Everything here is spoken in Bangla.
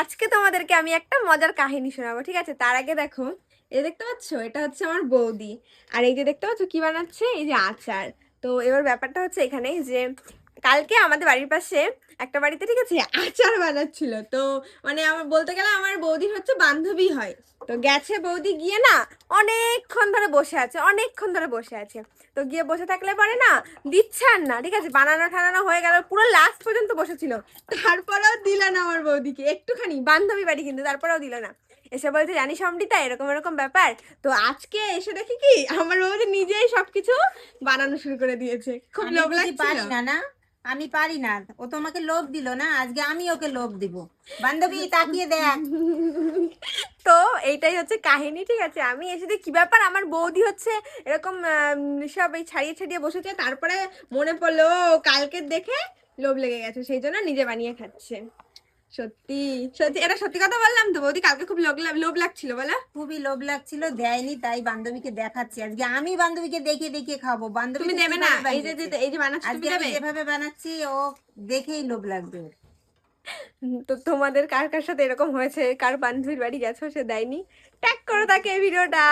আজকে তোমাদেরকে আমি একটা মজার কাহিনী শোনাবো, ঠিক আছে? তার আগে দেখো, এই দেখতে পাচ্ছ, এটা হচ্ছে আমার বৌদি। আর এই যে দেখতে পাচ্ছ কি বানাচ্ছে, এই যে আচার। তো এবার ব্যাপারটা হচ্ছে এখানে যে কালকে আমাদের বাড়ির পাশে একটা বাড়িতে, ঠিক আছে, আচার বানাচ্ছিল। তো মানে আমার বলতে গেলে আমার বৌদির হচ্ছে বান্ধবী হয়। তো গেছে বৌদি, গিয়ে না অনেকক্ষণ ধরে বসে আছে, অনেকক্ষণ ধরে বসে আছে। তো গিয়ে বসে থাকলে পরে না দিচ্ছে আর না, ঠিক আছে, বানানো ঠানানো হয়ে গেল, পুরো লাস্ট পর্যন্ত বসেছিল। তারপরেও দিল না আমার বৌদিকে একটুখানি, বান্ধবী বাড়ি কিন্তু, তারপরেও দিল না। এসে বলছে, জানিস অমৃতা, এরকম এরকম ব্যাপার। তো আজকে এসে দেখি কি আমার বৌদি নিজেই সবকিছু বানানো শুরু করে দিয়েছে। খুব আমি লোভ দিদি লাগছিল। পারি না না, আমি পারি না। ও তোমাকে লোভ দিল না, আজকে আমি ওকে লোভ দিব। বান্ধবী তাকিয়ে দেখ। তো এইটাই হচ্ছে কাহিনী, ঠিক আছে? আমি এসে দেখি কি ব্যাপার, আমার বৌদি হচ্ছে এরকম সব এই ছাড়িয়ে ছাড়িয়ে বসেছে। তারপরে মনে পড়লো, ও কালকে দেখে লোভ লেগে গেছে, সেই জন্য নিজে বানিয়ে খাচ্ছে। সত্যি সত্যি, এটা সত্যি কথা বললাম তো, বৌদি কালকে খুব লোভ লোভ লাগছিল, বলো। খুবই লোভ লাগছিল, দেয়নি, তাই বান্ধবীকে দেখাচ্ছি। আজকে আমি বান্ধবীকে দেখিয়ে দেখিয়ে খাবো। বান্ধবী তুমি তো দেবে না? কিভাবে এই যে বানিয়েছে, এই যে বানাচ্ছ, তুমি আজকে আমি দেবে? যেভাবে বানাচ্ছি ও দেখেই লোভ লাগবে ওর। তো তোমাদের কার কার সাথে এরকম হয়েছে, কার বান্ধবীর বাড়ি গেছো সে দেয়নি? ট্যাগ করো তাকে এই ভিডিওটা।